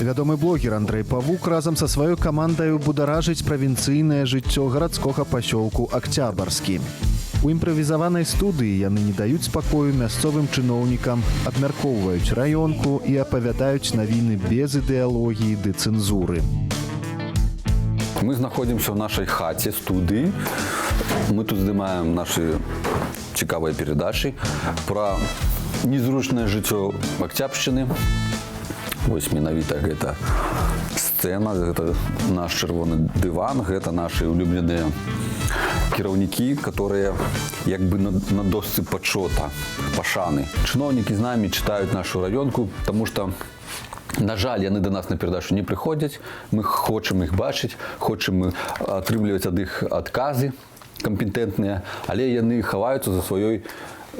Вядомы блогер Андрей Павук разам са сваёй камандаю бударажыць правінцыйнае жыццё гарадскога пасёлку Акцябрскі. У імправізаванай студыі яны не даюць спакою мясцовым чыноўнікам, абмяркоўваюць раёнку і апавядаюць навіны без ідэалогіі ды цэнзуры. Мы знаходзімся ў нашай хаце, студыі. Мы тут здымаем нашы цікавыя перадачы пра незручнае жыццё Акцябршчыны. Вось менавіта гэта сцэна, гэта наш чырвоны дыван, гэта нашы улюбленыя кіраўнікі, которые як бы на досцы пачота, пашаны. Чыноўнікі з намі чытаюць нашу раёнку, таму што, на жаль, яны да нас на перадачу не прыходзяць. Мы хочам іх бачыць, хочам атрымліваць ад іх адказы кампетэнтныя, але яны хаваюцца за сваёй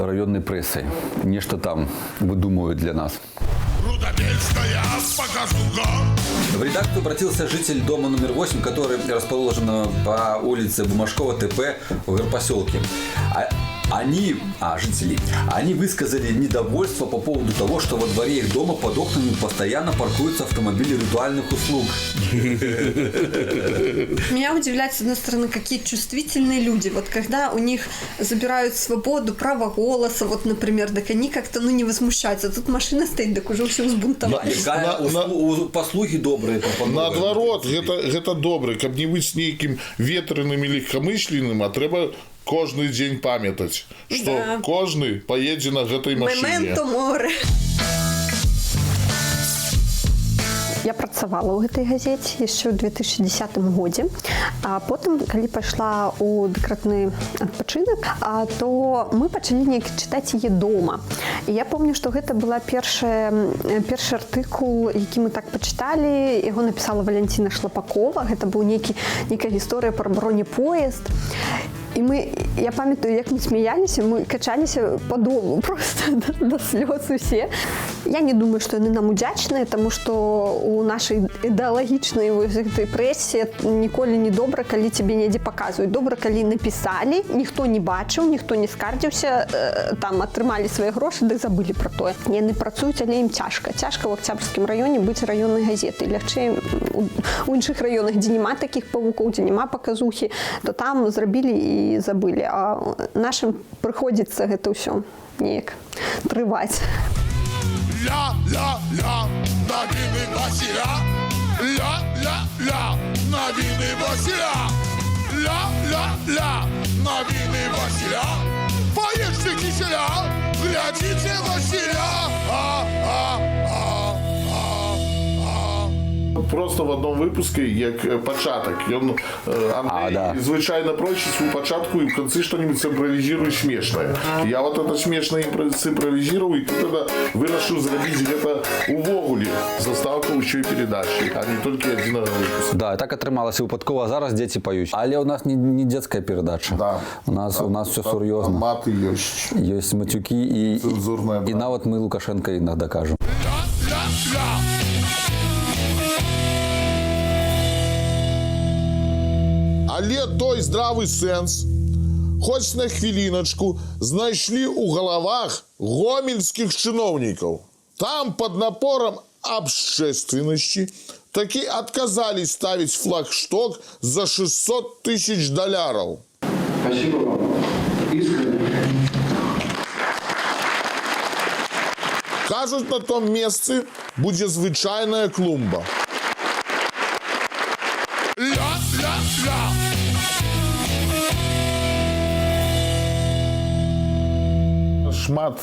раённай прэсай. Нешта там выдумываюць для нас. В редакцию обратился житель дома номер 8, который расположен по улице Бумажкова, ТП в горпоселке. Они высказали недовольство по поводу того, что во дворе их дома под окнами постоянно паркуются автомобили ритуальных услуг. Меня удивляет, с одной стороны, какие чувствительные люди. Вот когда у них забирают свободу, право голоса, вот, например, так они как-то не возмущаются. Тут машина стоит, так уже все взбунтовались. Послуги добрые. Наоборот, это добрые. Каб не быть с неким ветреным или легкомысленным, а треба кожны дзень памятаць, што кожны паедзе на гэтай машыне. Мементо море. Я працавала ў гэтай газеце яшчэ ў 2010 годзе, а потым, калі пайшла ў дэкрэтны адпачынак, то мы пачалі неяк чытаць яе дома. І я помню, што гэта была першы артыкул, які мы так пачыталі, яго напісала Валянціна Шлапакова, гэта быў нейкая гісторыя пра бронепоезд. І я памятаю, як мы смяяліся, мы качаліся по дому, просто до слёз усе. Я не думаю, што яны нам удзячныя, таму што у нашай ідэалагічнай гэтай прэсе ніколі не добра, калі цябе недзе паказваюць. Добра, калі напісалі, ніхто не бачыў, ніхто не скардзіўся, там атрымалі свае грошы, дык забылі пра тое. Яны працуюць, але ім цяжка. Цяжка ў Акцябрскім раёне быць раённай газетай. Лягчэй у іншых раёнах, дзе няма такіх павукоў, дзе няма паказухі, то там зрабілі і забылі. А нашым прыходзіцца гэта ўсё неяк трываць. Ля-ля-ля, навіны Васіля. Ля-ля-ля, навіны Васіля. Ля-ля-ля, навіны Васіля. Поешьте киселя, глядите Васіля. Просто в одном выпуске, як початок. Андрей звычайно прочит свою початку и в конце что-нибудь симпровизирует смешное. Я вот это смешное симпровизировал, и тогда вырашил зробить где-то увогуле заставку еще и передачи, а не только один выпуск. Да, так атрымалася выпадкова. Зараз дзеці паюць. Але у нас не детская передача. Да. У нас все сур'ёзна. Маты ёсць. Ёсць матюкі і нават мы Лукашенко иногда кажем. Але той здравы сэнс, хоць на хвіліначку, знайшлі ў галавах гомельскіх чыноўнікаў. Там пад напорам абшчэственнасці такі адказались ставіць флагшток за $600 000. Спасибо вам. Искренне. Кажуть, на том месцы будзе звычайная клумба. Ля-ля-ля. Шмат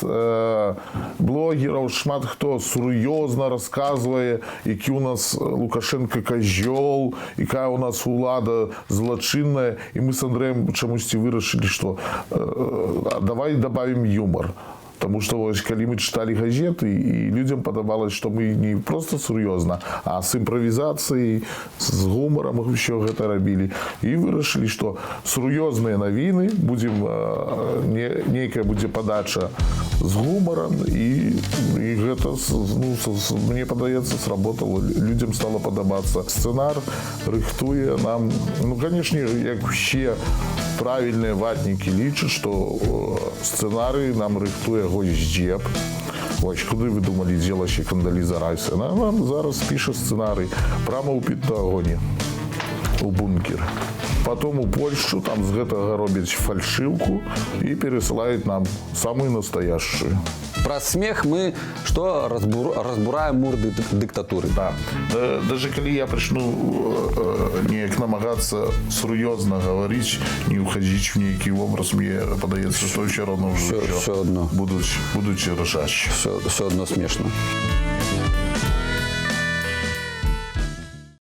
блогераў, шмат хто сур'ёзна расказвае, які у нас Лукашенко козёл, якая у нас улада злачынная, і мы з Андрэем чамусьці вырашылі, што давай добавим юмор. Потому что вот, когда мы читали газеты, и людям подобалось, что мы не просто серьезно, а с импровизацией, с гумором еще это робили. И вырашили, что серьезные новины, будем, некая будет подача с гумором, и это, мне подается, сработало. Людям стало подобаться. Сценар рыхтуе нам, конечно, как вообще правильные ватники лічаць, что сценарий нам рыхтуе Госдеп. Ось, куди ви думали, діла ще Кондоліза Райс? Вона нам зараз пише сценарій прямо у Пентагоні, у бункер. Потом у Польшу, там з гэтага робяць фальшивку и пересылают нам самую настоящую. Про смех мы что разбураем мур диктатуры. Да. Даже коли я начну неяк намагаться серьезно говорить, не уходить в некий образ, мне подається, що все равно Все одно. будуть ржачі. Все одно смешно.